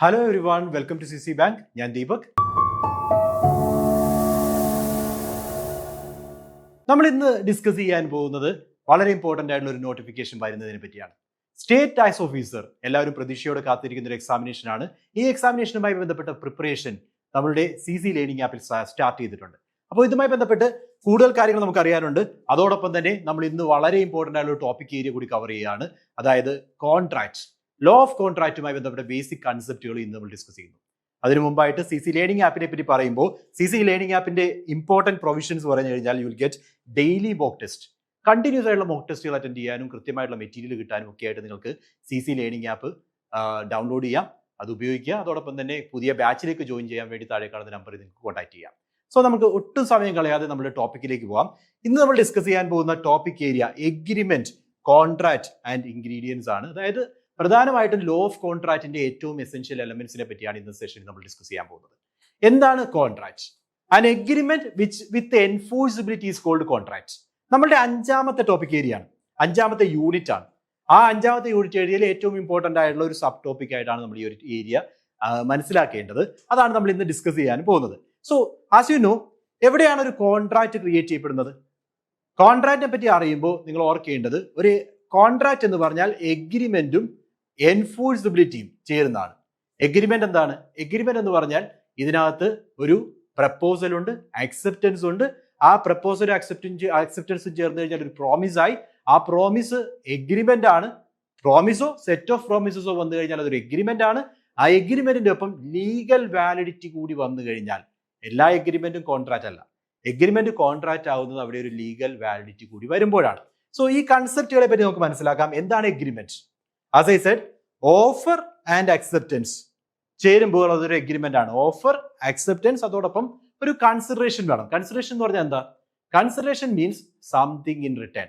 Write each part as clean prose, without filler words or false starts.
Hello everyone, welcome to CC bank. ഞാൻ ദീപക്. നമ്മൾ ഇന്ന് ഡിസ്കസ് ചെയ്യാൻ പോകുന്നത് വളരെ ഇമ്പോർട്ടൻ്റ് ആയിട്ടുള്ള ഒരു നോട്ടിഫിക്കേഷൻ വരുന്നതിനെ പറ്റിയാണ്. സ്റ്റേറ്റ് ടാക്സ് ഓഫീസർ എല്ലാവരും പ്രതീക്ഷയോടെ കാത്തിരിക്കുന്ന ഒരു എക്സാമിനേഷൻ ആണ്. ഈ എക്സാമിനേഷനുമായി ബന്ധപ്പെട്ട പ്രിപ്പറേഷൻ നമ്മളുടെ CC ലേണിംഗ് ആപ്പിൽ സ്റ്റാർട്ട് ചെയ്തിട്ടുണ്ട്. അപ്പോൾ ഇതുമായി ബന്ധപ്പെട്ട് കൂടുതൽ കാര്യങ്ങൾ നമുക്ക് അറിയാനുണ്ട്. അതോടൊപ്പം തന്നെ നമ്മൾ ഇന്ന് വളരെ ഇമ്പോർട്ടൻ്റ് ആയിട്ടുള്ള ഒരു ടോപ്പിക് ഏരിയ കൂടി കവർ ചെയ്യുകയാണ്. അതായത് കോൺട്രാക്ട്, ലോ ഓഫ് കോൺട്രാക്റ്റുമായി ബന്ധപ്പെട്ട ബേസിക് കൺസെപ്റ്റുകൾ ഇന്ന് നമ്മൾ ഡിസ്കസ് ചെയ്യുന്നു. അതിനു മുമ്പായിട്ട് CC ലേണിംഗ് ആപ്പിനെ പറ്റി പറയുമ്പോൾ CC ലേണിംഗ് ആപ്പിന്റെ ഇമ്പോർട്ടന്റ് പ്രൊവിഷൻസ് പറഞ്ഞു കഴിഞ്ഞാൽ you will get daily mock test. Continuous ആയിട്ടുള്ള മോക്ക് ടെസ്റ്റുകൾ അറ്റൻഡ് ചെയ്യാനും കൃത്യമായിട്ടുള്ള മെറ്റീരിയൽ കിട്ടാനും ഒക്കെ ആയിട്ട് നിങ്ങൾക്ക് CC ലേണിംഗ് ആപ്പ് ഡൗൺലോഡ് ചെയ്യാം, അത് ഉപയോഗിക്കുക. അതോടൊപ്പം തന്നെ പുതിയ ബാച്ചിലേക്ക് ജോയിൻ ചെയ്യാൻ വേണ്ടി താഴെ കാണുന്ന നമ്പറിൽ നിങ്ങൾക്ക് കോൺടാക്ട് ചെയ്യാം. സോ നമുക്ക് ഒട്ടും സമയം കളയാതെ നമ്മുടെ ടോപ്പിക്കിലേക്ക് പോകാം. ഇന്ന് നമ്മൾ ഡിസ്കസ് ചെയ്യാൻ പോകുന്ന topic area agreement, contract and ingredients ആണ്. അതായത് പ്രധാനമായിട്ടും ലോ ഓഫ് കോൺട്രാക്റ്റിന്റെ ഏറ്റവും എസെൻഷ്യൽ എലമെന്റ്സിനെ പറ്റിയാണ് ഇന്ന് സെഷനിൽ നമ്മൾ ഡിസ്കസ് ചെയ്യാൻ പോകുന്നത്. എന്താണ് contract? An agreement with enforceability is called contract. നമ്മളുടെ അഞ്ചാമത്തെ ടോപ്പിക് ഏരിയ ആണ്, അഞ്ചാമത്തെ യൂണിറ്റ് ആണ്. ആ അഞ്ചാമത്തെ യൂണിറ്റ് ഏരിയയിൽ ഏറ്റവും ഇമ്പോർട്ടന്റ് ആയിട്ടുള്ള ഒരു സബ് ടോപ്പിക് ആയിട്ടാണ് നമ്മൾ ഈ ഒരു ഏരിയ മനസ്സിലാക്കേണ്ടത്. അതാണ് നമ്മൾ ഇന്ന് ഡിസ്കസ് ചെയ്യാൻ പോകുന്നത്. സോ ആസ് യു നോ, എവിടെയാണ് ഒരു കോൺട്രാക്ട് ക്രിയേറ്റ് ചെയ്യപ്പെടുന്നത്? കോൺട്രാക്റ്റിനെ പറ്റി അറിയുമ്പോൾ നിങ്ങൾ ഓർക്കേണ്ടത്, ഒരു കോൺട്രാക്ട് എന്ന് പറഞ്ഞാൽ എഗ്രിമെന്റും എൻഫോഴ്സിബിലിറ്റിയും ചേരുന്നതാണ്. എഗ്രിമെന്റ് എന്താണ്? എഗ്രിമെന്റ് എന്ന് പറഞ്ഞാൽ ഇതിനകത്ത് ഒരു പ്രപ്പോസൽ ഉണ്ട്, അക്സെപ്റ്റൻസ് ഉണ്ട്. ആ പ്രപ്പോസൽ അക്സെപ്റ്റൻസ് ചേർന്ന് കഴിഞ്ഞാൽ ഒരു പ്രോമിസ് ആയി. ആ പ്രോമിസ് എഗ്രിമെന്റ് ആണ്. പ്രോമിസോ സെറ്റ് ഓഫ് പ്രോമിസസോ വന്നു കഴിഞ്ഞാൽ അതൊരു എഗ്രിമെന്റ് ആണ്. ആ എഗ്രിമെന്റിന്റെ ഒപ്പം ലീഗൽ വാലിഡിറ്റി കൂടി വന്നു കഴിഞ്ഞാൽ എല്ലാ എഗ്രിമെന്റും കോൺട്രാക്ട് അല്ല. എഗ്രിമെന്റ് കോൺട്രാക്ട് ആവുന്നത് അവിടെ ഒരു ലീഗൽ വാലിഡിറ്റി കൂടി വരുമ്പോഴാണ്. സോ ഈ കൺസെപ്റ്റുകളെ പറ്റി നമുക്ക് മനസ്സിലാക്കാം. എന്താണ് agreement? As I said, offer and acceptance ചേരുമ്പോൾ അതൊരു എഗ്രിമെന്റ് ആണ്. ഓഫർ, അക്സെപ്റ്റൻസ്, അതോടൊപ്പം ഒരു കൺസിഡറേഷൻ വേണം. കൺസിഡറേഷൻ എന്ന് പറഞ്ഞാൽ എന്താ? Consideration means something in return.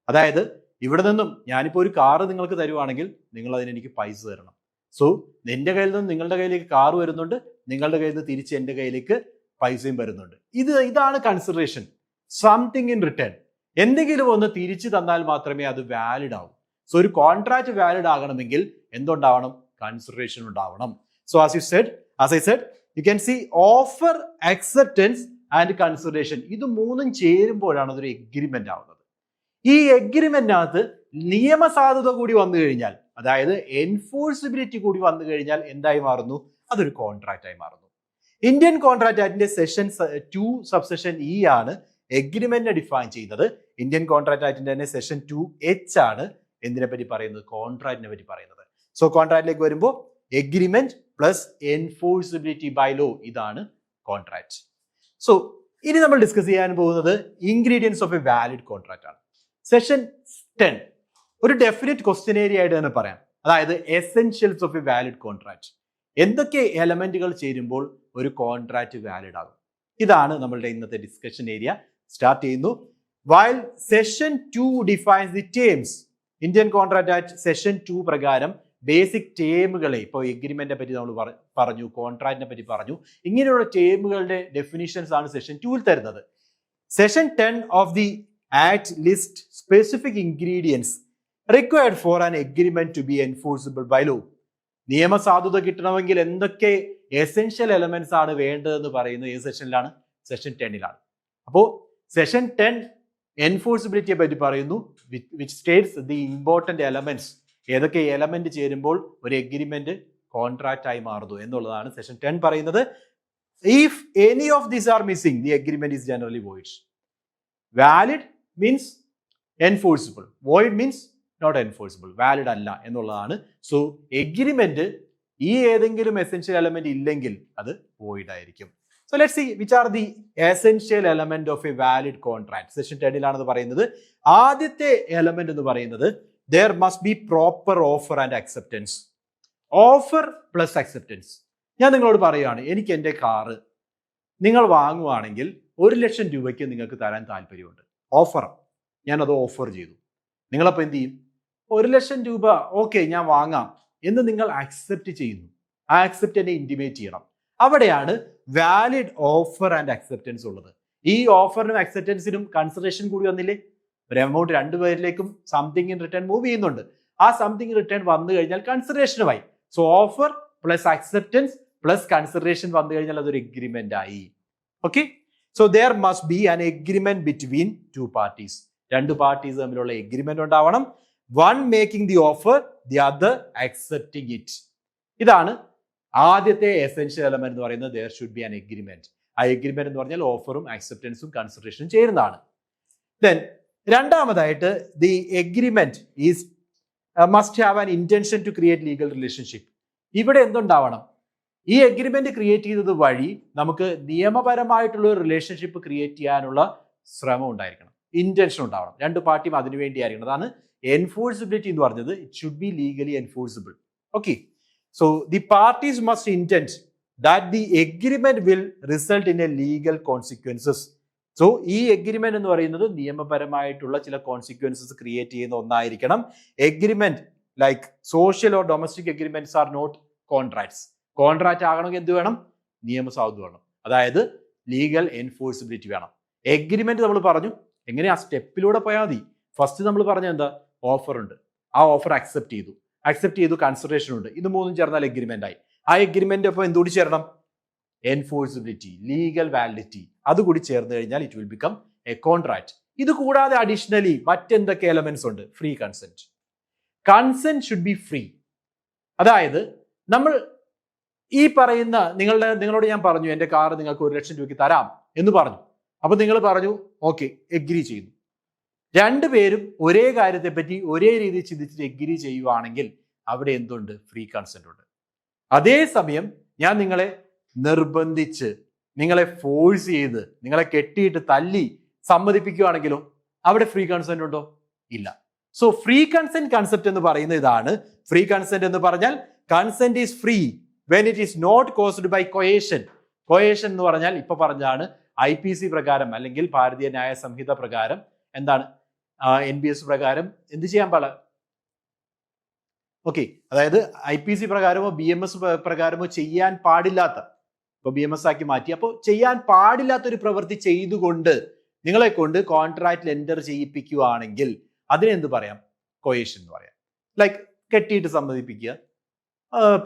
അതായത് ഇവിടെ നിന്നും ഞാനിപ്പോൾ ഒരു കാറ് നിങ്ങൾക്ക് തരുവാണെങ്കിൽ നിങ്ങൾ അതിന് എനിക്ക് പൈസ തരണം. സോ എന്റെ കയ്യിൽ നിന്ന് നിങ്ങളുടെ കയ്യിലേക്ക് കാറ് വരുന്നുണ്ട്, നിങ്ങളുടെ കയ്യിൽ നിന്ന് തിരിച്ച് എന്റെ കയ്യിലേക്ക് പൈസയും വരുന്നുണ്ട്. ഇതാണ് കൺസിഡറേഷൻ, സംതിങ് ഇൻ റിട്ടേൺ. എന്തെങ്കിലും ഒന്ന് തിരിച്ചു തന്നാൽ മാത്രമേ അത് വാലിഡ് ആവൂ. സോ ഒരു കോൺട്രാക്ട് വാലിഡ് ആകണമെങ്കിൽ എന്തുണ്ടാവണം? കൺസിഡറേഷൻ ഉണ്ടാവണം. So as I said you can see offer, acceptance and consideration. ഇത് മൂന്നും ചേരുമ്പോഴാണ് അതൊരു എഗ്രിമെന്റ് ആവുന്നത്. ഈ എഗ്രിമെന്റിനകത്ത് നിയമസാധുത കൂടി വന്നു കഴിഞ്ഞാൽ, അതായത് എൻഫോഴ്സിബിലിറ്റി കൂടി വന്നു കഴിഞ്ഞാൽ എന്തായി മാറുന്നു? അതൊരു കോൺട്രാക്ട് ആയി മാറുന്നു. ഇന്ത്യൻ കോൺട്രാക്ട് ആക്ടിന്റെ സെഷൻ 2 സബ്സെഷൻ E ആണ് എഗ്രിമെന്റിനെ ഡിഫൈൻ ചെയ്യുന്നത്. ഇന്ത്യൻ കോൺട്രാക്ട് ആക്ടിന്റെ തന്നെ സെഷൻ 2H ആണ് എന്തിനെ പറ്റി പറയുന്നത്? കോൺട്രാക്റ്റിനെ പറ്റി പറയുന്നത്. സോ കോൺട്രാക്റ്റിലേക്ക് വരുമ്പോൾ agreement plus enforceability by law, ഇതാണ് കോൺട്രാക്ട്. സോ ഇനി നമ്മൾ ഡിസ്കസ് ചെയ്യാൻ പോകുന്നത് ingredients of a valid contract ആണ്. സെഷൻ 10 ഒരു ഡെഫിനിറ്റ് ക്വസ്റ്റ്യൻ ഏരിയ ആയിട്ട് തന്നെ പറയാം. അതായത് essentials of a valid contract. എന്തൊക്കെ എലമെന്റുകൾ ചേരുമ്പോൾ ഒരു കോൺട്രാക്ട് വാലിഡ് ആകും? ഇതാണ് നമ്മളുടെ ഇന്നത്തെ ഡിസ്കഷൻ ഏരിയ. സ്റ്റാർട്ട് ചെയ്യുന്നു. While session 2 defines the terms, Indian contract act session 2 പ്രകാരം ബേസിക് ടേമുകളെ, ഇപ്പോൾ എഗ്രിമെന്റിനെ പറ്റി നമ്മൾ പറഞ്ഞു, കോൺട്രാക്റ്റിനെ പറ്റി പറഞ്ഞു, ഇങ്ങനെയുള്ള ടേമുകളുടെ ഡെഫിനിഷൻസ് ആണ് സെഷൻ 2 തരുന്നത്. Section 10 of the act list specific ingredients required for an agreement to be enforceable by law. നിയമസാധുത കിട്ടണമെങ്കിൽ എന്തൊക്കെ എസെൻഷ്യൽ എലമെന്റ്സ് ആണ് വേണ്ടതെന്ന് പറയുന്നത് ഏത് സെഷനിലാണ്? സെഷൻ 10ലാണ്. അപ്പോൾ സെഷൻ 10 എൻഫോഴ്സിബിലിറ്റിയെ പറ്റി പറയുന്നു, which States the important elements. ഏതൊക്കെ എലമെന്റ് ചേരുമ്പോൾ ഒരു എഗ്രിമെന്റ് കോൺട്രാക്ട് ആയി മാറുന്നു എന്നുള്ളതാണ് സെഷൻ 10 പറയുന്നത്. If any of these are missing, the agreement is generally void. Valid means enforceable, void means not enforceable, valid അല്ല എന്നുള്ളതാണ്. സോ എഗ്രിമെന്റ് ഈ ഏതെങ്കിലും എസെൻഷ്യൽ എലമെന്റ് ഇല്ലെങ്കിൽ അത് വോയിഡ് ആയിരിക്കും. So let's see which are the essential element of a valid contract. Section 10ലാണെന്ന് പറയുന്നത്. ആദ്യത്തെ എലമെന്റ് എന്ന് പറയുന്നത് there must be proper offer and acceptance. Offer plus acceptance. ഞാൻ നിങ്ങളോട് പറയുകയാണ്, എനിക്ക് എൻ്റെ കാറ് നിങ്ങൾ വാങ്ങുവാണെങ്കിൽ 1,00,000 രൂപയ്ക്ക് നിങ്ങൾക്ക് തരാൻ താല്പര്യമുണ്ട്. ഓഫർ, ഞാനത് ഓഫർ ചെയ്തു. നിങ്ങളപ്പോൾ എന്ത് ചെയ്യും? 1,00,000 രൂപ ഓക്കെ ഞാൻ വാങ്ങാം എന്ന് നിങ്ങൾ അക്സെപ്റ്റ് ചെയ്യുന്നു. ആ അക്സെപ്റ്റ് എന്നെ ഇൻറ്റിമേറ്റ് ചെയ്യണം. അവിടെയാണ് വാലിഡ് ഓഫർ ആൻഡ് അക്സെപ്റ്റൻസ് ഉള്ളത്. ഈ ഓഫറിനും അക്സെപ്റ്റൻസിനും കൺസിഡറേഷൻ കൂടി വന്നില്ലേ? ഒരു എമൗണ്ട് രണ്ടുപേരിലേക്കും സംതിങ് ഇൻ റിട്ടേൺ മൂവ് ചെയ്യുന്നുണ്ട്. ആ സംതിങ് റിട്ടേൺ വന്നു കഴിഞ്ഞാൽ കൺസിഡറേഷനുമായി. So offer plus acceptance plus consideration വന്നു കഴിഞ്ഞാൽ അതൊരു എഗ്രിമെന്റ് ആയി. Okay, so there must be an agreement between two parties. രണ്ട് പാർട്ടീസ് തമ്മിലുള്ള എഗ്രിമെന്റ് ഉണ്ടാവണം. One making the offer, the other accepting it. ഇതാണ് ആദ്യത്തെ എസെൻഷ്യൽ എലമെന്റ് എന്ന് പറയുന്നത്. There should be an agreement. ആ എഗ്രിമെന്റ് എന്ന് പറഞ്ഞാൽ ഓഫറും അക്സെപ്റ്റൻസും കൺസിഡറേഷനും ചേരുന്നതാണ്. ദെൻ രണ്ടാമതായിട്ട് the agreement is must have an intention to create legal relationship. ഇവിടെ എന്തുണ്ടാവണം? ഈ എഗ്രിമെന്റ് ക്രിയേറ്റ് ചെയ്തത് വഴി നമുക്ക് നിയമപരമായിട്ടുള്ള ഒരു റിലേഷൻഷിപ്പ് ക്രിയേറ്റ് ചെയ്യാനുള്ള ശ്രമം ഉണ്ടായിരിക്കണം, ഇന്റൻഷൻ ഉണ്ടാവണം. രണ്ട് പാർട്ടിയും അതിനു വേണ്ടിയായിരിക്കണം. അതാണ് എൻഫോഴ്സിബിലിറ്റി എന്ന് പറഞ്ഞത്. It should be legally enforceable. Okay, so the parties must intent that the agreement will result in a legal consequences. So ഈ എഗ്രിമെന്റ് എന്ന് പറയുന്നത് നിയമപരമായിട്ടുള്ള ചില കോൺസിക്വൻസസ് ക്രിയേറ്റ് ചെയ്യുന്ന ഒന്നായിരിക്കണം. Agreement like social or domestic agreements are not contracts. Contract ആകണമെങ്കിൽ എന്ത് വേണം? നിയമസാധുത വേണം, അതായത് ലീഗൽ എൻഫോഴ്സിബിലിറ്റി വേണം. എഗ്രിമെന്റ് നമ്മൾ പറഞ്ഞു, എങ്ങനെ ആ സ്റ്റെപ്പിലൂടെ പോയാൽ മതി. ഫസ്റ്റ് നമ്മൾ പറഞ്ഞ എന്താ? ഓഫർ ഉണ്ട്, ആ ഓഫർ അക്സെപ്റ്റ് ചെയ്തു, കൺസിഡറേഷൻ ഉണ്ട്. ഇത് മൂന്നും ചേർന്നാൽ എഗ്രിമെന്റ് ആയി. ആ എഗ്രിമെന്റ് അപ്പോൾ എന്തുകൂടി ചേരണം? എൻഫോഴ്സിബിലിറ്റി, ലീഗൽ വാലിഡിറ്റി, അതുകൂടി ചേർന്ന് കഴിഞ്ഞാൽ it will become A contract. ഇത് കൂടാതെ അഡീഷണലി മറ്റെന്തൊക്കെ എലമെന്റ്സ് ഉണ്ട്? Free consent. Consent should be free. അതായത് നമ്മൾ ഈ പറയുന്ന നിങ്ങളോട് ഞാൻ പറഞ്ഞു എൻ്റെ കാർ നിങ്ങൾക്ക് 1 ലക്ഷം രൂപയ്ക്ക് തരാം എന്ന് പറഞ്ഞു. അപ്പൊ നിങ്ങൾ പറഞ്ഞു ഓക്കെ, എഗ്രി ചെയ്യുന്നു. രണ്ടുപേരും ഒരേ കാര്യത്തെപ്പറ്റി ഒരേ രീതിയിൽ ചിന്തിച്ചിട്ട് എഗ്രി ചെയ്യുവാണെങ്കിൽ അവിടെ എന്തുണ്ട്? ഫ്രീ കൺസെന്റ് ഉണ്ട്. അതേസമയം ഞാൻ നിങ്ങളെ നിർബന്ധിച്ച്, നിങ്ങളെ ഫോഴ്സ് ചെയ്ത്, നിങ്ങളെ കെട്ടിയിട്ട് തല്ലി സമ്മതിപ്പിക്കുകയാണെങ്കിലോ അവിടെ ഫ്രീ കൺസെന്റ് ഉണ്ടോ? ഇല്ല. സോ ഫ്രീ കൺസെന്റ് കൺസെപ്റ്റ് എന്ന് പറയുന്നത് ഇതാണ്. ഫ്രീ കൺസെന്റ് എന്ന് പറഞ്ഞാൽ consent is free when it is not caused by coercion. coercion എന്ന് പറഞ്ഞാൽ ഇപ്പൊ പറഞ്ഞാണ് IPC പ്രകാരം അല്ലെങ്കിൽ ഭാരതീയ ന്യായ സംഹിത പ്രകാരം എന്താണ്, NBS പ്രകാരം എന്ത് ചെയ്യാൻ പാടില്ല. ഓക്കെ, അതായത് IPC പ്രകാരമോ BMS പ്രകാരമോ ചെയ്യാൻ പാടില്ലാത്ത, ഇപ്പൊ BMS ആക്കി മാറ്റി, അപ്പോൾ ചെയ്യാൻ പാടില്ലാത്ത ഒരു പ്രവൃത്തി ചെയ്തുകൊണ്ട് നിങ്ങളെ കൊണ്ട് കോൺട്രാക്റ്റിൽ എൻ്റർ ചെയ്യിപ്പിക്കുകയാണെങ്കിൽ അതിനെന്ത് പറയാം? കൊയേഷൻ എന്ന് പറയാം. ലൈക്ക് കെട്ടിയിട്ട് സമ്മതിപ്പിക്കുക,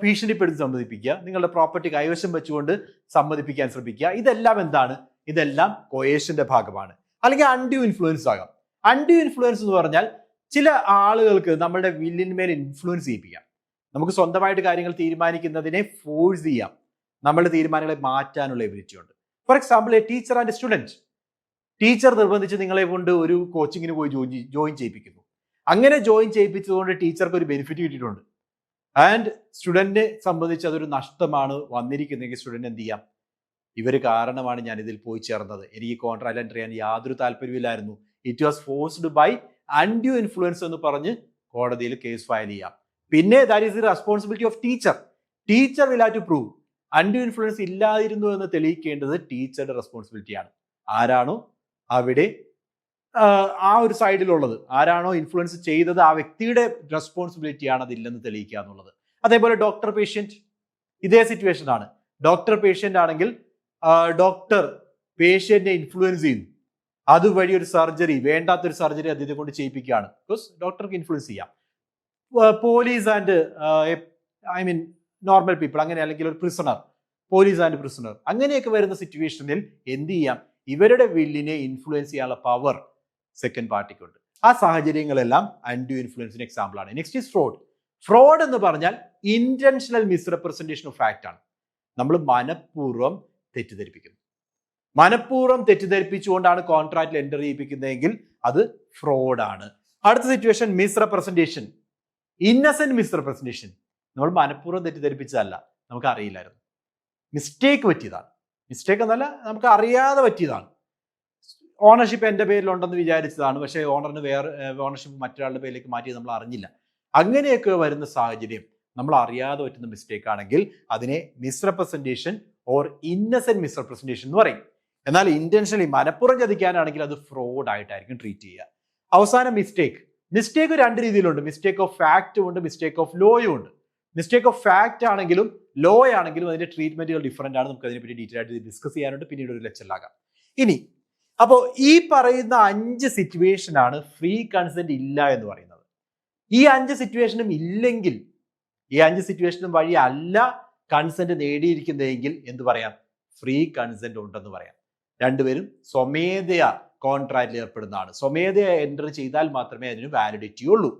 ഭീഷണിപ്പെടുത്തി സമ്മതിപ്പിക്കുക, നിങ്ങളുടെ പ്രോപ്പർട്ടി കൈവശം വെച്ചുകൊണ്ട് സമ്മതിപ്പിക്കാൻ ശ്രമിക്കുക. ഇതെല്ലാം എന്താണ്? ഇതെല്ലാം കൊയേഷന്റെ ഭാഗമാണ്. അല്ലെങ്കിൽ അൺഡ്യൂ ഇൻഫ്ലുവൻസ് ആകാം. അൺഡ്യൂ ഇൻഫ്ലുവൻസ് എന്ന് പറഞ്ഞാൽ ചില ആളുകൾക്ക് നമ്മളുടെ വില്ലിന്മേൽ ഇൻഫ്ലുവൻസ് ചെയ്യിപ്പിക്കാം. നമുക്ക് സ്വന്തമായിട്ട് കാര്യങ്ങൾ തീരുമാനിക്കുന്നതിനെ ഫോഴ്സ് ചെയ്യാം. നമ്മളുടെ തീരുമാനങ്ങളെ മാറ്റാനുള്ള എബിലിറ്റി ഉണ്ട്. For example, A teacher and student. Teacher നിർബന്ധിച്ച് നിങ്ങളെ കൊണ്ട് ഒരു കോച്ചിങ്ങിന് പോയി ജോയിൻ ചെയ്യിപ്പിക്കുന്നു. അങ്ങനെ ജോയിൻ ചെയ്യിപ്പിച്ചതുകൊണ്ട് ടീച്ചർക്ക് ഒരു ബെനിഫിറ്റ് കിട്ടിയിട്ടുണ്ട്. ആൻഡ് സ്റ്റുഡന്റിനെ സംബന്ധിച്ച് അതൊരു നഷ്ടമാണ് വന്നിരിക്കുന്നതെങ്കിൽ സ്റ്റുഡന്റ് എന്ത് ചെയ്യാം? ഇവർ കാരണമാണ് ഞാൻ ഇതിൽ പോയി ചേർന്നത്, എനിക്ക് കോൺട്രാക്റ്റ് എൻ്റർ ചെയ്യാൻ യാതൊരു താല്പര്യമില്ലായിരുന്നു, it was forced by undue influence എന്ന് പറഞ്ഞ് കോടതിയിൽ കേസ് ഫയൽ ചെയ്യാം. പിന്നെ that is the responsibility of teacher. Teacher will have to prove. Undue influence ഇല്ലായിരുന്നു എന്ന് തെളിയിക്കേണ്ടത് ടീച്ചറുടെ റെസ്പോൺസിബിലിറ്റിയാണ്. ആരാണോ അവിടെ ആ ഒരു സൈഡിലുള്ളത്, ആരാണോ ഇൻഫ്ലുവൻസ് ചെയ്തത്, ആ വ്യക്തിയുടെ റെസ്പോൺസിബിലിറ്റിയാണ് അതില്ലെന്ന് തെളിയിക്കുക എന്നുള്ളത്. അതേപോലെ ഡോക്ടർ പേഷ്യന്റ്, ഇതേ സിറ്റുവേഷൻ ആണ്. ഡോക്ടർ പേഷ്യന്റ് ആണെങ്കിൽ ഡോക്ടർ പേഷ്യന്റിനെ ഇൻഫ്ലുവൻസ് ചെയ്യുന്നു, അതുവഴി ഒരു സർജറി, വേണ്ടാത്തൊരു സർജറി അദ്ദേഹത്തെ കൊണ്ട് ചെയ്യിപ്പിക്കുകയാണ്. ബിക്കോസ് ഡോക്ടർക്ക് ഇൻഫ്ലുവൻസ് ചെയ്യാം. പോലീസ് ആൻഡ് നോർമൽ പീപ്പിൾ, അങ്ങനെ, അല്ലെങ്കിൽ ഒരു പ്രിസണർ, പോലീസ് ആൻഡ് പ്രിസണർ, അങ്ങനെയൊക്കെ വരുന്ന സിറ്റുവേഷനിൽ എന്ത് ചെയ്യാം? ഇവരുടെ വില്ലിനെ ഇൻഫ്ലുവൻസ് ചെയ്യാനുള്ള പവർ സെക്കൻഡ് പാർട്ടിക്കുണ്ട്. ആ സാഹചര്യങ്ങളെല്ലാം അൺഡ്യൂ ഇൻഫ്ലുവൻസിന് എക്സാമ്പിൾ ആണ്. Next is fraud. ഫ്രോഡ് എന്ന് പറഞ്ഞാൽ ഇന്റൻഷണൽ മിസ്റെപ്രസെന്റേഷൻ ഓഫ് ഫാക്ട് ആണ്. നമ്മൾ മനഃപൂർവ്വം തെറ്റിദ്ധരിപ്പിക്കുന്നു. മനഃപൂർവ്വം തെറ്റിദ്ധരിപ്പിച്ചുകൊണ്ടാണ് കോൺട്രാക്റ്റിൽ എൻ്റർ ചെയ്യിപ്പിക്കുന്നതെങ്കിൽ അത് ഫ്രോഡാണ്. അടുത്ത സിറ്റുവേഷൻ മിസ്റെപ്രസെന്റേഷൻ. ഇന്നസെന്റ് മിസ്റെപ്രസെന്റേഷൻ. നമ്മൾ മനഃപൂർവ്വം തെറ്റിദ്ധരിപ്പിച്ചതല്ല, നമുക്ക് അറിയില്ലായിരുന്നു, മിസ്റ്റേക്ക് പറ്റിയതാണ്. മിസ്റ്റേക്ക് എന്നല്ല, നമുക്ക് അറിയാതെ പറ്റിയതാണ്. ഓണർഷിപ്പ് എൻ്റെ പേരിലുണ്ടെന്ന് വിചാരിച്ചതാണ്, പക്ഷേ ഓണറിന് വേറെ ഓണർഷിപ്പ് മറ്റൊരാളുടെ പേരിലേക്ക് മാറ്റിയത് നമ്മൾ അറിഞ്ഞില്ല. അങ്ങനെയൊക്കെ വരുന്ന സാഹചര്യം നമ്മൾ അറിയാതെ പറ്റുന്ന മിസ്റ്റേക്ക് ആണെങ്കിൽ അതിനെ മിസ്റെപ്രസെന്റേഷൻ ഓർ ഇന്നസെന്റ് മിസ്റെപ്രസെന്റേഷൻ എന്ന് പറയും. എന്നാൽ ഇന്റൻഷനലി മനഃപൂർവ്വം ചതിക്കാനാണെങ്കിൽ അത് ഫ്രോഡ് ആയിട്ടായിരിക്കും ട്രീറ്റ് ചെയ്യുക. അവസാനം മിസ്റ്റേക്ക്. മിസ്റ്റേക്ക് രണ്ട് രീതിയിലുണ്ട്. മിസ്റ്റേക്ക് ഓഫ് ഫാക്റ്റും ഉണ്ട്, മിസ്റ്റേക്ക് ഓഫ് ലോയും ഉണ്ട്. മിസ്റ്റേക്ക് ഓഫ് ഫാക്റ്റ് ആണെങ്കിലും ലോ ആണെങ്കിലും അതിന്റെ ട്രീറ്റ്മെന്റുകൾ ഡിഫറെന്റ് ആണ്. നമുക്ക് അതിനെപ്പറ്റി ഡീറ്റെയിൽ ആയിട്ട് ഡിസ്കസ് ചെയ്യാനുണ്ട്, പിന്നീട് ഒരു ലെക്ചറിലാകാം. ഇനി അപ്പോൾ ഈ പറയുന്ന 5 സിറ്റുവേഷൻ ആണ് ഫ്രീ കൺസെന്റ് ഇല്ല എന്ന് പറയുന്നത്. ഈ 5 സിറ്റുവേഷനും ഇല്ലെങ്കിൽ, ഈ 5 സിറ്റുവേഷനും വഴി അല്ല കൺസെന്റ് നേടിയിരിക്കുന്നതെങ്കിൽ എന്ത് പറയാം? ഫ്രീ കൺസെന്റ് ഉണ്ടെന്ന് പറയാം. രണ്ടുപേരും സ്വമേധയാ കോൺട്രാക്റ്റിൽ ഏർപ്പെടുന്നതാണ്. സ്വമേധയാ എൻ്റർ ചെയ്താൽ മാത്രമേ അതിന് വാലിഡിറ്റി ഉള്ളൂ.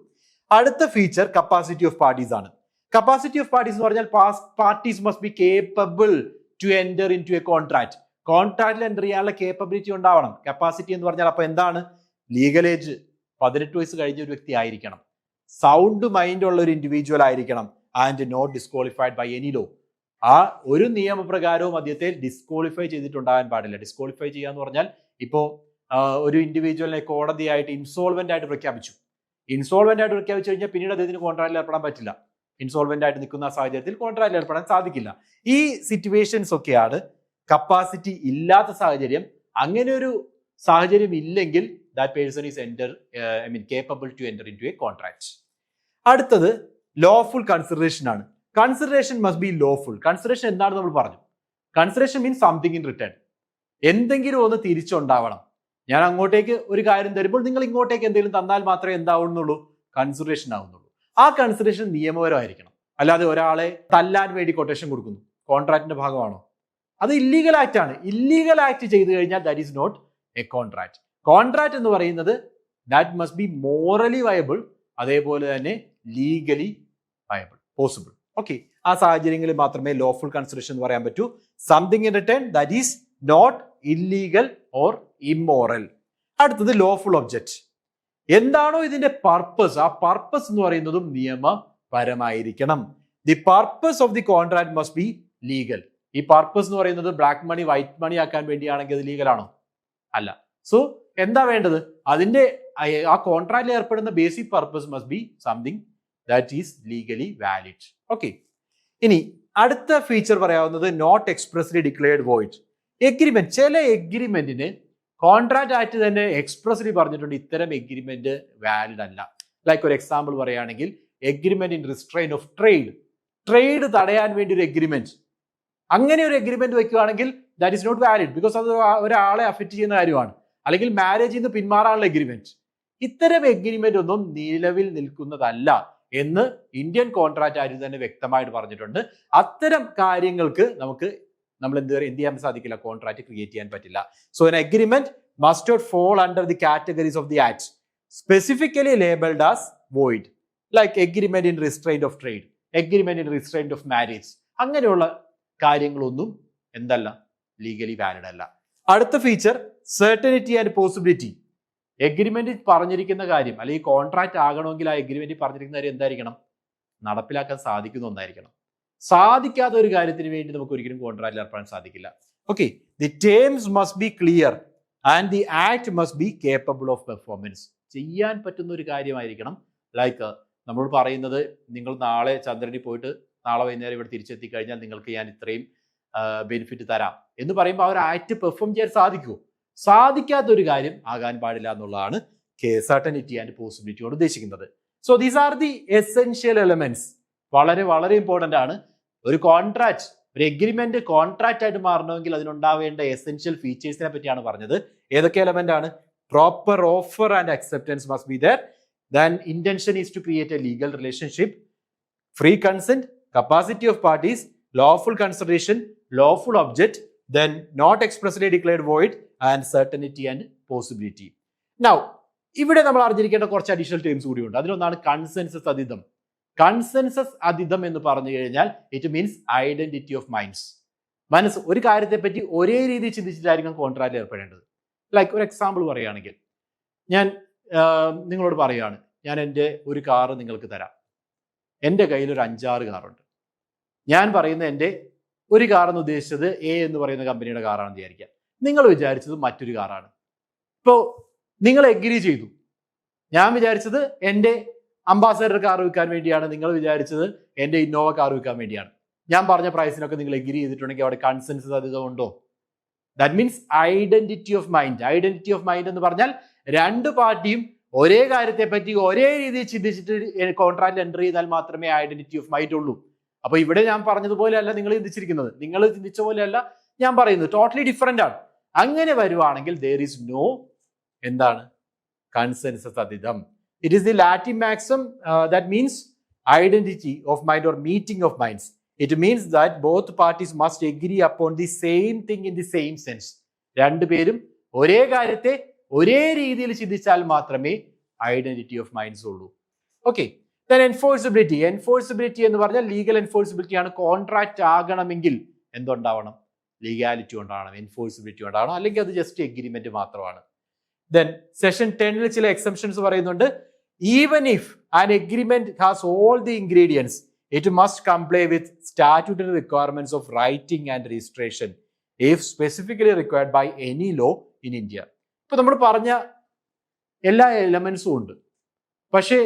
അടുത്ത ഫീച്ചർ കപ്പാസിറ്റി ഓഫ് പാർട്ടീസ് ആണ്. കപ്പാസിറ്റി ഓഫ് പാർട്ടീസ് എന്ന് പറഞ്ഞാൽ parties must be capable to enter into a contract. കോൺട്രാക്റ്റിൽ എൻ്റർ ചെയ്യാനുള്ള കേപ്പബിലിറ്റി ഉണ്ടാവണം. കപ്പാസിറ്റി എന്ന് പറഞ്ഞാൽ അപ്പൊ എന്താണ്? ലീഗൽ ഏജ് 18 വയസ്സ് കഴിഞ്ഞ ഒരു വ്യക്തി ആയിരിക്കണം, സൗണ്ട് മൈൻഡ് ഉള്ള ഒരു ഇൻഡിവിജ്വൽ ആയിരിക്കണം, and not disqualified by any law. ആ ഒരു നിയമപ്രകാരവും അദ്ദേഹത്തെ ഡിസ്ക്വാളിഫൈ ചെയ്തിട്ടുണ്ടാകാൻ പാടില്ല. ഡിസ്ക്വാളിഫൈ ചെയ്യാന്ന് പറഞ്ഞാൽ ഇപ്പോ ഒരു ഇൻഡിവിജ്വലിനെ കോടതിയായിട്ട് ഇൻസോൾവെന്റ് ആയിട്ട് പ്രഖ്യാപിച്ചു. ഇൻസോൾവെന്റ് ആയിട്ട് പ്രഖ്യാപിച്ചു കഴിഞ്ഞാൽ പിന്നീട് അദ്ദേഹത്തിന് കോൺട്രാക്റ്റിൽ ഏർപ്പെടാൻ പറ്റില്ല. ഇൻസോൾവെന്റ് ആയിട്ട് നിൽക്കുന്ന സാഹചര്യത്തിൽ കോൺട്രാക്റ്റിൽ ഏർപ്പെടാൻ സാധിക്കില്ല. ഈ സിറ്റുവേഷൻസ് ഒക്കെയാണ് കപ്പാസിറ്റി ഇല്ലാത്ത സാഹചര്യം. അങ്ങനെ ഒരു സാഹചര്യം ഇല്ലെങ്കിൽ that person is capable to enter into a contract. അടുത്തത് ലോഫുൾ കൺസിഡറേഷൻ ആണ്. Consideration must be lawful. Consideration എന്താണെന്ന് നമ്മൾ പറഞ്ഞു. Consideration means something in return. എന്തെങ്കിലും ഒന്ന് തിരിച്ചുണ്ടാവണം. ഞാൻ അങ്ങോട്ടേക്ക് ഒരു കാര്യം തരുമ്പോൾ നിങ്ങൾ ഇങ്ങോട്ടേക്ക് എന്തെങ്കിലും തന്നാൽ മാത്രമേ എന്താവുന്നുള്ളൂ? കൺസിഡറേഷൻ ആവുന്നുള്ളൂ. ആ കൺസിഡറേഷൻ നിയമപരമായിരിക്കണം. അല്ലാതെ ഒരാളെ തല്ലാൻ വേണ്ടി കൊട്ടേഷൻ കൊടുക്കുന്നു, കോൺട്രാക്റ്റിന്റെ ഭാഗമാണോ? അത് ഇല്ലീഗൽ ആക്ട് ആണ്. ഇല്ലീഗൽ ആക്ട് ചെയ്തു കഴിഞ്ഞാൽ that is not a contract. Contract എന്ന് പറയുന്നത് that must be morally viable, അതേപോലെ തന്നെ ലീഗലി വയബിൾ, പോസിബിൾ. ഓക്കെ, ആ സാഹചര്യങ്ങളിൽ മാത്രമേ ലോഫുൾ കൺസിഡറേഷൻ എന്ന് പറയാൻ പറ്റൂ. Something in return that is not illegal or immoral. അടുത്തത് ലോഫുൾ ഒബ്ജക്റ്റ്. എന്താണോ ഇതിന്റെ പർപ്പസ്, ആ പർപ്പസ് എന്ന് പറയുന്നതും നിയമപരമായിരിക്കണം. The purpose of the contract must be legal. ഈ പർപ്പസ് എന്ന് പറയുന്നത് ബ്ലാക്ക് മണി വൈറ്റ് മണി ആക്കാൻ വേണ്ടിയാണെങ്കിൽ അത് ലീഗൽ ആണോ? അല്ല. സോ എന്താ വേണ്ടത്? അതിന്റെ ആ കോൺട്രാക്റ്റിൽ ഏർപ്പെടുന്ന basic purpose must be something that is legally valid. Okay, ഇനി അടുത്ത ഫീച്ചർ പറയാവുന്നത് not expressly declared void. Agreement. ചില എഗ്രിമെന്റിന് കോൺട്രാക്ട് ആക്ട് തന്നെ എക്സ്പ്രസ്ലി പറഞ്ഞിട്ടുണ്ട് ഇത്തരം എഗ്രിമെന്റ് വാലിഡ് അല്ല. ലൈക്ക് ഒരു എക്സാമ്പിൾ പറയുകയാണെങ്കിൽ agreement in restraint of trade. Trade തടയാൻ വേണ്ടി ഒരു എഗ്രിമെന്റ്, അങ്ങനെ ഒരു എഗ്രിമെന്റ് വെക്കുകയാണെങ്കിൽ that is not valid, because അത് ഒരാളെ അഫക്റ്റ് ചെയ്യുന്ന കാര്യമാണ്. അല്ലെങ്കിൽ മാരേജിൽ നിന്ന് പിന്മാറാനുള്ള എഗ്രിമെന്റ്. ഇത്തരം എഗ്രിമെന്റ് ഒന്നും നിലവിൽ നിൽക്കുന്നതല്ല എന്ന് ഇന്ത്യൻ കോൺട്രാക്ട് ആക്ട് തന്നെ വ്യക്തമായിട്ട് പറഞ്ഞിട്ടുണ്ട്. അത്തരം കാര്യങ്ങൾക്ക് നമ്മൾ എന്ത് ചെയ്യാൻ സാധിക്കില്ല? കോൺട്രാക്ട് ക്രിയേറ്റ് ചെയ്യാൻ പറ്റില്ല. So an agreement must not fall under the categories of the act specifically labeled as void, like agreement in restraint of trade, agreement in restraint of marriage. അങ്ങനെയുള്ള കാര്യങ്ങളൊന്നും എന്തല്ല? ലീഗലി വാലിഡ് അല്ല. അടുത്ത feature certainty and possibility. എഗ്രിമെന്റിൽ പറഞ്ഞിരിക്കുന്ന കാര്യം അല്ലെങ്കിൽ contract ആകണമെങ്കിൽ ആ എഗ്രിമെന്റിൽ പറഞ്ഞിരിക്കുന്ന കാര്യം എന്തായിരിക്കണം? നടപ്പിലാക്കാൻ സാധിക്കുന്ന ഒന്നായിരിക്കണം. സാധിക്കാത്ത ഒരു കാര്യത്തിന് വേണ്ടി നമുക്ക് ഒരിക്കലും കോൺട്രാക്റ്റിൽ ഏർപ്പെടാൻ സാധിക്കില്ല. Okay, the terms must be clear and the act must be capable of performance. ചെയ്യാൻ പറ്റുന്ന ഒരു കാര്യമായിരിക്കണം. ലൈക്ക് നമ്മൾ പറയുന്നത്, നിങ്ങൾ നാളെ ചന്ദ്രനിൽ പോയിട്ട് നാളെ വൈകുന്നേരം ഇവിടെ തിരിച്ചെത്തി കഴിഞ്ഞാൽ നിങ്ങൾക്ക് ഞാൻ ഇത്രയും ബെനിഫിറ്റ് തരാം എന്ന് പറയുമ്പോൾ ആ ഒരു ആക്ട് പെർഫോം ചെയ്യാൻ സാധിക്കുമോ? സാധിക്കാത്ത ഒരു കാര്യം ആകാൻ പാടില്ല എന്നുള്ളതാണ് സെർട്ടനിറ്റി ആൻഡ് പോസിബിലിറ്റി കൊണ്ട് ഉദ്ദേശിക്കുന്നത്. So these are the essential elements. വളരെ വളരെ ഇമ്പോർട്ടന്റ് ആണ്. ഒരു കോൺട്രാക്ട്, ഒരു എഗ്രിമെന്റ് കോൺട്രാക്ട് ആയിട്ട് മാറണമെങ്കിൽ അതിനുണ്ടാവേണ്ട എസെൻഷ്യൽ ഫീച്ചേഴ്സിനെ പറ്റിയാണ് പറഞ്ഞത്. ഏതൊക്കെ എലമെന്റ് ആണ്? Proper offer and acceptance must be there. Then intention is to create a legal relationship, free consent, capacity of parties, lawful consideration, lawful object, then not expressly declared void, and certainty and possibility. Now, ഇവിടെ നമ്മൾ അറിഞ്ഞിരിക്കേണ്ട കുറച്ച് additional terms കൂടിയുണ്ട്. അതിലൊന്നാണ് consensus അധിതം. Consensus അധിതം എന്ന് പറഞ്ഞു കഴിഞ്ഞാൽ it means identity of minds. മനസ്സ് ഒരു കാര്യത്തെ പറ്റി ഒരേ രീതിയിൽ ചിന്തിച്ചിട്ടായിരിക്കും കോൺട്രാക്റ്റിൽ ഏർപ്പെടേണ്ടത്. ലൈക്ക് ഒരു എക്സാമ്പിൾ പറയുകയാണെങ്കിൽ, ഞാൻ നിങ്ങളോട് പറയുകയാണ്, ഞാൻ എൻ്റെ ഒരു കാറ് നിങ്ങൾക്ക് തരാം. എൻ്റെ കയ്യിൽ ഒരു 5-6 കാറുണ്ട്. ഞാൻ പറയുന്ന എൻ്റെ ഒരു കാറെന്ന് ഉദ്ദേശിച്ചത് എ എന്ന് പറയുന്ന കമ്പനിയുടെ കാറാണെന്ന് വിചാരിക്കാം. നിങ്ങൾ വിചാരിച്ചത് മറ്റൊരു കാറാണ്. ഇപ്പോൾ നിങ്ങൾ എഗ്രി ചെയ്തു. ഞാൻ വിചാരിച്ചത് എൻ്റെ അംബാസഡർ കാർ വിൽക്കാൻ വേണ്ടിയാണ്, നിങ്ങൾ വിചാരിച്ചത് എൻ്റെ ഇന്നോവ കാർ വിൽക്കാൻ വേണ്ടിയാണ്. ഞാൻ പറഞ്ഞ പ്രൈസിനൊക്കെ നിങ്ങൾ എഗ്രി ചെയ്തിട്ടുണ്ടെങ്കിൽ അവിടെ കൺസെൻസസ് അധികം ഉണ്ടോ? That means identity of mind. Identity of mind എന്ന് പറഞ്ഞാൽ രണ്ട് പാർട്ടിയും ഒരേ കാര്യത്തെ പറ്റി ഒരേ രീതിയിൽ ചിന്തിച്ചിട്ട് കോൺട്രാക്റ്റിൽ എൻ്റർ ചെയ്താൽ മാത്രമേ ഐഡന്റിറ്റി ഓഫ് മൈൻഡ് ഉള്ളൂ. അപ്പൊ ഇവിടെ ഞാൻ പറഞ്ഞതുപോലെയല്ല നിങ്ങൾ ചിന്തിച്ചിരിക്കുന്നത്, നിങ്ങൾ ചിന്തിച്ച പോലെയല്ല ഞാൻ പറയുന്നത്, ടോട്ടലി ഡിഫറെന്റ് ആണ്. അങ്ങനെ വരുവാണെങ്കിൽ there is no എന്താണ് consensus ad idem. It is the Latin maxim that means identity of mind or meeting of minds. It means that both parties must agree upon the same thing in the same sense. രണ്ടുപേരും ഒരേ കാര്യത്തെ ഒരേ രീതിയിൽ ചിന്തിച്ചാൽ മാത്രമേ identity of minds ഉള്ളൂ. Okay, then enforceability. Enforceability എന്ന് പറഞ്ഞാൽ ലീഗൽ എൻഫോഴ്സിബിലിറ്റി ആണ്. കോൺട്രാക്ട് ആകണമെങ്കിൽ എന്തുണ്ടാവണം? ലീഗാലിറ്റി ഉണ്ടാവണം, എൻഫോഴ്സിബിലിറ്റി ഉണ്ടാവണം, അല്ലെങ്കിൽ അത് ജസ്റ്റ് എഗ്രിമെന്റ് മാത്രമാണ്. ദെൻ സെഷൻ 10 ചില എക്സെപ്ഷൻസ് പറയുന്നുണ്ട്. Even if an agreement has all the ingredients it must comply with statutory requirements of writing and registration if specifically required by any law in India. ഇപ്പൊ നമ്മൾ പറഞ്ഞ എല്ലാ എലമെന്റ്സും ഉണ്ട്. പക്ഷേ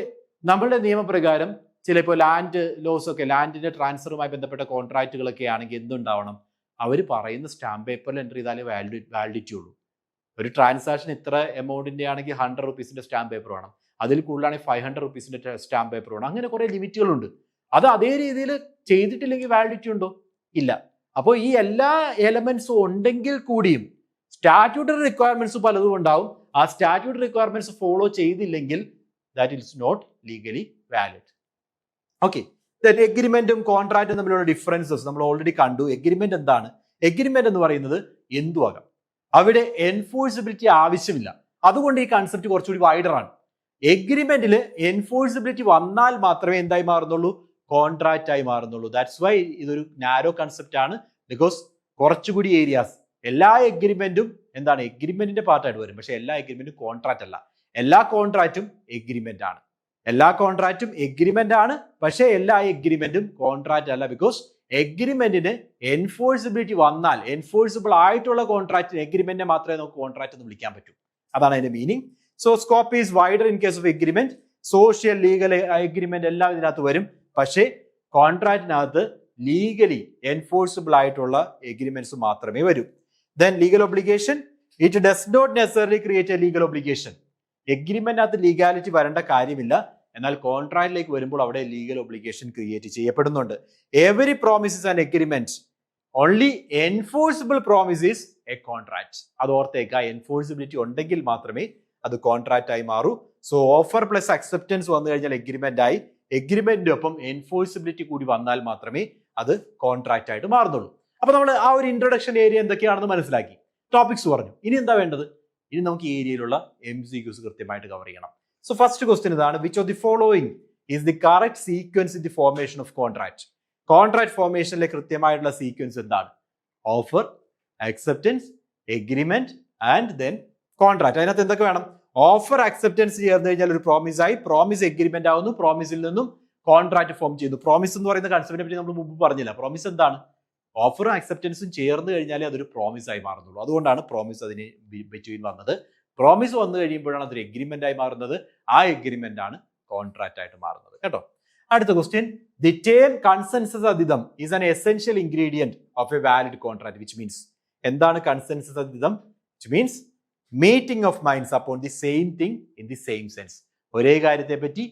നമ്മളുടെ നിയമപ്രകാരം ചിലപ്പോൾ ലാൻഡ് ലോസ് ഒക്കെ, ലാൻഡിന്റെ ട്രാൻസ്ഫറുമായി ബന്ധപ്പെട്ട കോൺട്രാക്റ്റുകളൊക്കെ ആണെങ്കിൽ എന്തുണ്ടാവണം? അവർ പറയുന്ന സ്റ്റാമ്പ് പേപ്പറിൽ എൻ്റർ ചെയ്താലേ വാലിഡിറ്റി ഉള്ളൂ. ഒരു ട്രാൻസാക്ഷൻ ഇത്ര എമൗണ്ടിന്റെ ആണെങ്കിൽ 100 റുപ്പീസിന്റെ സ്റ്റാമ്പ് പേപ്പർ വേണം, അതിൽ കൂടുതലാണെങ്കിൽ 500 റുപ്പീസിന്റെ സ്റ്റാമ്പ് പേപ്പർ വേണം. അങ്ങനെ കുറെ ലിമിറ്റുകളുണ്ട്. അത് അതേ രീതിയിൽ ചെയ്തിട്ടില്ലെങ്കിൽ വാലിഡിറ്റി ഉണ്ടോ? ഇല്ല. അപ്പോൾ ഈ എല്ലാ എലമെന്റ്സും ഉണ്ടെങ്കിൽ കൂടിയും സ്റ്റാറ്റ്യൂട്ടറി റിക്വയർമെന്റ്സ് പലതും ഉണ്ടാവും. ആ സ്റ്റാറ്റ്യൂട്ടറി റിക്വയർമെന്റ്സ് ഫോളോ ചെയ്തില്ലെങ്കിൽ that is not legally valid. Okay, എഗ്രിമെന്റും കോൺട്രാക്റ്റും തമ്മിലുള്ള ഡിഫറൻസസ് നമ്മൾ ഓൾറെഡി കണ്ടു. എഗ്രിമെന്റ് എന്താണ്? എഗ്രിമെന്റ് എന്ന് പറയുന്നത് എന്തുവാകാം, അവിടെ എൻഫോഴ്സിബിലിറ്റി ആവശ്യമില്ല. അതുകൊണ്ട് ഈ കൺസെപ്റ്റ് കുറച്ചുകൂടി വൈഡർ ആണ്. എഗ്രിമെന്റിൽ എൻഫോഴ്സിബിലിറ്റി വന്നാൽ മാത്രമേ എന്തായി മാറുന്നുള്ളൂ? കോൺട്രാക്റ്റ് ആയി മാറുന്നുള്ളൂ. ദാറ്റ്സ് വൈ ഇതൊരു നാരോ കൺസെപ്റ്റ് ആണ്. ബിക്കോസ് കുറച്ചുകൂടി ഏരിയാസ്, എല്ലാ എഗ്രിമെന്റും എന്താണ് എഗ്രിമെന്റിന്റെ പാർട്ടായിട്ട് വരും. പക്ഷെ എല്ലാ എഗ്രിമെന്റും കോൺട്രാക്റ്റ് അല്ല. എല്ലാ കോൺട്രാക്റ്റും എഗ്രിമെന്റ് ആണ്. എല്ലാ കോൺട്രാക്റ്റും എഗ്രിമെന്റ് ആണ്, പക്ഷേ എല്ലാ എഗ്രിമെന്റും കോൺട്രാക്റ്റ് അല്ല. ബിക്കോസ് എഗ്രിമെന്റിന് എൻഫോഴ്സിബിലിറ്റി വന്നാൽ, എൻഫോഴ്സിബിൾ ആയിട്ടുള്ള കോൺട്രാക്റ്റിന് എഗ്രിമെന്റിനെ മാത്രമേ നമുക്ക് കോൺട്രാക്റ്റ് എന്ന് വിളിക്കാൻ പറ്റൂ. അതാണ് അതിന്റെ meaning. So scope is wider in case of agreement. Social, legal agreement എല്ലാം ഇതിനകത്ത് വരും. പക്ഷേ കോൺട്രാക്റ്റിനകത്ത് ലീഗലി എൻഫോഴ്സിബിൾ ആയിട്ടുള്ള എഗ്രിമെന്റ്സ് മാത്രമേ വരൂ. Then legal obligation. It does not necessarily create a legal obligation. എഗ്രിമെന്റിനകത്ത് ലീഗാലിറ്റി വരേണ്ട കാര്യമില്ല. എന്നാൽ കോൺട്രാക്റ്റിലേക്ക് വരുമ്പോൾ അവിടെ ലീഗൽ ഒബ്ലിഗേഷൻ ക്രിയേറ്റ് ചെയ്യപ്പെടുന്നുണ്ട്. Every promises and agreement only enforceable promises a contract. അത് ഓർത്തേക്കുക, എൻഫോഴ്സിബിലിറ്റി ഉണ്ടെങ്കിൽ മാത്രമേ അത് കോൺട്രാക്റ്റ് ആയി മാറൂ. സോ ഓഫർ പ്ലസ് അക്സെപ്റ്റൻസ് വന്നു കഴിഞ്ഞാൽ എഗ്രിമെന്റ് ആയി. എഗ്രിമെന്റിനൊപ്പം എൻഫോഴ്സിബിലിറ്റി കൂടി വന്നാൽ മാത്രമേ അത് കോൺട്രാക്റ്റ് ആയിട്ട് മാറുന്നുള്ളൂ. അപ്പൊ നമ്മൾ ആ ഒരു ഇൻട്രൊഡക്ഷൻ ഏരിയ എന്തൊക്കെയാണെന്ന് മനസ്സിലാക്കി, ടോപ്പിക്സ് പറഞ്ഞു. ഇനി എന്താ വേണ്ടത്? ഇനി നമുക്ക് ഈ ഏരിയയിലുള്ള MCQs കൃത്യമായിട്ട് കവർ ചെയ്യണം. സോ ഫസ്റ്റ് ക്വസ്റ്റ്യൻ ഇതാണ്: which of the following is the correct sequence in the formation of contract? Contract ഫോർമേഷനിലെ കൃത്യമായിട്ടുള്ള സീക്വൻസ് എന്താണ്? Offer, acceptance, agreement and then contract. അതിനകത്ത് എന്തൊക്കെ വേണം? ഓഫർ, അക്സെപ്റ്റൻസ് ചേർന്ന് കഴിഞ്ഞാൽ ഒരു പ്രോമിസ് ആയി. പ്രോമിസ് എഗ്രിമെന്റ് ആവുന്നു. പ്രോമിസിൽ നിന്നും കോൺട്രാക്ട് ഫോം ചെയ്യുന്നു. പ്രോമിസ് എന്ന് പറയുന്ന കൺസെപ്റ്റിനെ പറ്റി നമ്മൾ മുമ്പ് പറഞ്ഞില്ല. പ്രോമിസ് എന്താണ്? ഓഫറും അക്സെപ്റ്റൻസും ചേർന്ന് കഴിഞ്ഞാലേ അതൊരു പ്രോമിസ് ആയി മാറുന്നുള്ളൂ. അതുകൊണ്ടാണ് പ്രോമിസ് അതിന് ബിറ്റ്വീൻ വന്നത്. പ്രോമിസ് വന്നു കഴിയുമ്പോഴാണ് അതൊരു എഗ്രിമെന്റ് ആയി മാറുന്നത്. ആ എഗ്രിമെന്റ് ആണ് കോൺട്രാക്ട് ആയിട്ട് മാറുന്നത്. കേട്ടോ. അടുത്ത question: the term consensus ad idem is an essential ingredient of a valid contract. Which means, എന്താണ് consensus ad idem? Which means meeting of minds upon the same thing in the same sense. ഒരേ കാര്യത്തെ പറ്റി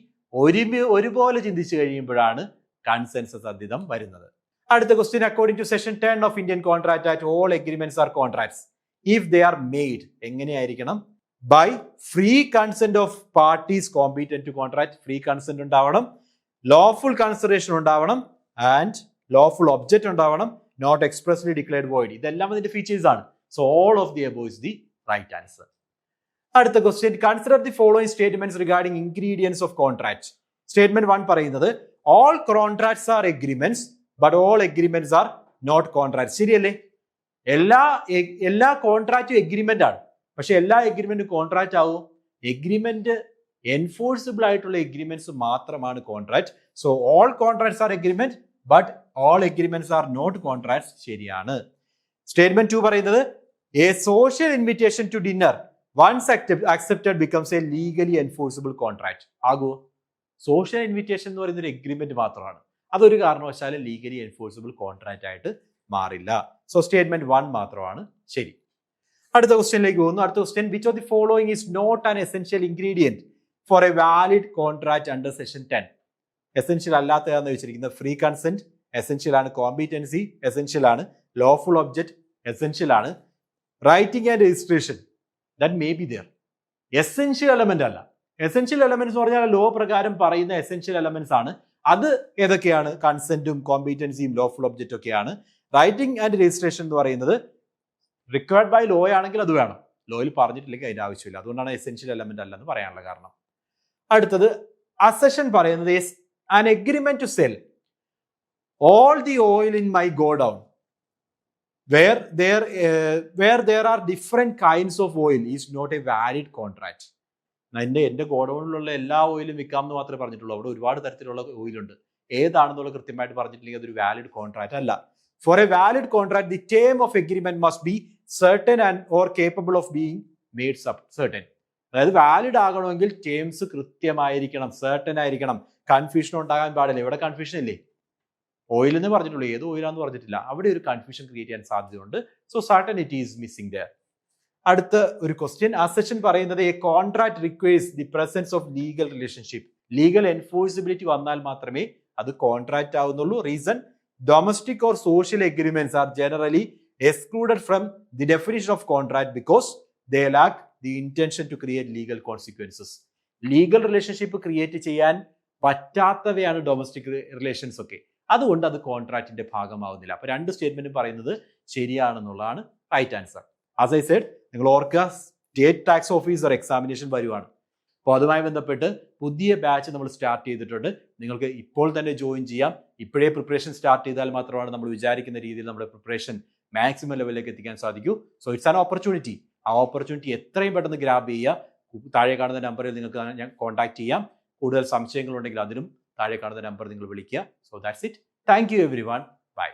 ഒരുപോലെ ചിന്തിച്ചു കഴിയുമ്പോഴാണ് കൺസെൻസസ് അധിതം വരുന്നത്. അടുത്ത question: according to section 10 of Indian contract act all agreements are contracts if they are made. എങ്ങനെയായിരിക്കണം? By free consent of parties competent to contract. Free consent ഉണ്ടാവണം, ലോഫുൾ കൺസിഡറേഷൻ ഉണ്ടാവണം ആൻഡ് ലോഫുൾ ഒബ്ജക്റ്റ് ഉണ്ടാവണം, not expressly declared void. ഇതെല്ലാം അതിന്റെ features ആണ്. So all of the above is the right answer. അടുത്ത question: consider the following statements regarding ingredients of contract. Statement 1 പറയുന്നത് all contracts are agreements but all agreements are not contract. ശരിയല്ലേ? എല്ലാ കോൺട്രാക്റ്റും agreement ആണ്. പക്ഷെ എല്ലാ എഗ്രിമെന്റും കോൺട്രാക്ട് ആവും? എഗ്രിമെന്റ് എൻഫോഴ്സിബിൾ ആയിട്ടുള്ള എഗ്രിമെന്റ്സ് മാത്രമാണ് contract. So all contracts are agreement but all agreements are not contracts. ശരിയാണ്. സ്റ്റേറ്റ്മെന്റ് 2 പറയുന്നത് a social invitation to dinner once accepted becomes a legally enforceable contract. ആകുമോ? സോഷ്യൽ ഇൻവിറ്റേഷൻ എന്ന് പറയുന്ന ഒരു agreement മാത്രമാണ്. അതൊരു കാരണവശാലും ലീഗലി എൻഫോഴ്സിബിൾ കോൺട്രാക്ട് ആയിട്ട് മാറില്ല. സോ സ്റ്റേറ്റ്മെന്റ് 1 മാത്രമാണ് ശരി. അടുത്ത ക്വസ്റ്റ്യനിലേക്ക് പോകുന്നു. അടുത്ത question: which of the following is not an essential ingredient for a valid contract under section 10? Essential അല്ലാത്തതാണെന്ന് വെച്ചിരിക്കുന്നത് ഫ്രീ കൺസെന്റ് എസെൻഷ്യൽ ആണ്, കോമ്പീറ്റൻസി എസെൻഷ്യൽ ആണ്, ലോഫുൾ ഒബ്ജക്റ്റ് എസെൻഷ്യൽ ആണ്, writing and registration that may be there. Essential element അല്ല. Essential elements എന്ന് പറഞ്ഞാൽ law പ്രകാരം പറയുന്ന എസെൻഷ്യൽ എലമെന്റ്സ് ആണ്. അത് ഏതൊക്കെയാണ്? കൺസെന്റും കോമ്പീറ്റൻസിയും ലോഫുൾ ഒബ്ജക്റ്റ് ഒക്കെയാണ്. റൈറ്റിംഗ് ആൻഡ് രജിസ്ട്രേഷൻ എന്ന് പറയുന്നത് റിക്വയർഡ് ബൈ ലോ ആണെങ്കിൽ അത് വേണം, ലോയിൽ പറഞ്ഞിട്ടില്ലെങ്കിൽ അതിന്റെ ആവശ്യമില്ല. അതുകൊണ്ടാണ് എസെൻഷ്യൽ എലമെന്റ് അല്ലെന്ന് പറയാനുള്ള കാരണം. അടുത്തത് അസഷൻ പറയുന്നത് an agreement to sell all the oil in my godown where there are different kinds of oil is not a valid contract. എന്റെ ഗോഡൌണിലുള്ള എല്ലാ ഓയിലും വിൽക്കാം എന്ന് മാത്രമേ പറഞ്ഞിട്ടുള്ളൂ. അവിടെ ഒരുപാട് തരത്തിലുള്ള ഓയിലുണ്ട്. ഏതാണെന്നുള്ള കൃത്യമായിട്ട് പറഞ്ഞിട്ടില്ലെങ്കിൽ അതൊരു വാലിഡ് കോൺട്രാക്ട് അല്ല. For a valid contract the term of agreement must be certain and or capable of being made certain. അതായത് വാലിഡ് ആകണമെങ്കിൽ ടേംസ് കൃത്യമായിരിക്കണം, സർട്ടൻ ആയിരിക്കണം, കൺഫ്യൂഷൻ ഉണ്ടാകാൻ പാടില്ല. ഇവിടെ കൺഫ്യൂഷൻ ഇല്ലേ? ഓയിൽ എന്ന് പറഞ്ഞിട്ടുള്ളൂ, ഏത് ഓയിലാന്ന് പറഞ്ഞിട്ടില്ല. അവിടെ ഒരു കൺഫ്യൂഷൻ ക്രിയേറ്റ് ചെയ്യാൻ സാധ്യതയുണ്ട്. So certainty is missing there. അടുത്ത ഒരു ക്വസ്റ്റ്യൻ, അസഷൻ പറയുന്നത് a contract requires the presence of legal relationship. Legal enforceability വന്നാൽ മാത്രമേ അത് കോൺട്രാക്ട് ആവുന്നുള്ളൂ. Reason, domestic or social agreements are generally excluded from the definition of contract because they lack the intention to create legal consequences. Legal relationship create ചെയ്യാൻ പറ്റാത്തവയാണ് domestic relations ഒക്കെ. അതുകൊണ്ട് അത് കോൺട്രാക്റ്റിന്റെ ഭാഗമാവുന്നില്ല. അപ്പൊ രണ്ട് സ്റ്റേറ്റ്മെന്റും പറയുന്നത് ശരിയാണെന്നുള്ളതാണ് right answer. As I said, നിങ്ങൾ ഓർക്കുക, സ്റ്റേറ്റ് ടാക്സ് ഓഫീസർ എക്സാമിനേഷൻ വരുവാണ്. അപ്പോൾ അതുമായി ബന്ധപ്പെട്ട് പുതിയ ബാച്ച് നമ്മൾ സ്റ്റാർട്ട് ചെയ്തിട്ടുണ്ട്. നിങ്ങൾക്ക് ഇപ്പോൾ തന്നെ ജോയിൻ ചെയ്യാം. ഇപ്പോഴേ പ്രിപ്പറേഷൻ സ്റ്റാർട്ട് ചെയ്താൽ മാത്രമാണ് നമ്മൾ വിചാരിക്കുന്ന രീതിയിൽ നമ്മുടെ പ്രിപ്പറേഷൻ മാക്സിമം ലെവലിലേക്ക് എത്തിക്കാൻ സാധിക്കൂ. So it's an opportunity. ആ ഓപ്പർച്യൂണിറ്റി എത്രയും പെട്ടെന്ന് ഗ്രാബ് ചെയ്യുക. താഴെ കാണുന്ന നമ്പറിൽ നിങ്ങൾക്ക് ഞാൻ കോൺടാക്ട് ചെയ്യാം. കൂടുതൽ സംശയങ്ങളുണ്ടെങ്കിൽ അതിനും താഴെ കാണുന്ന നമ്പർ നിങ്ങൾ വിളിക്കുക. So that's it. Thank you everyone. By.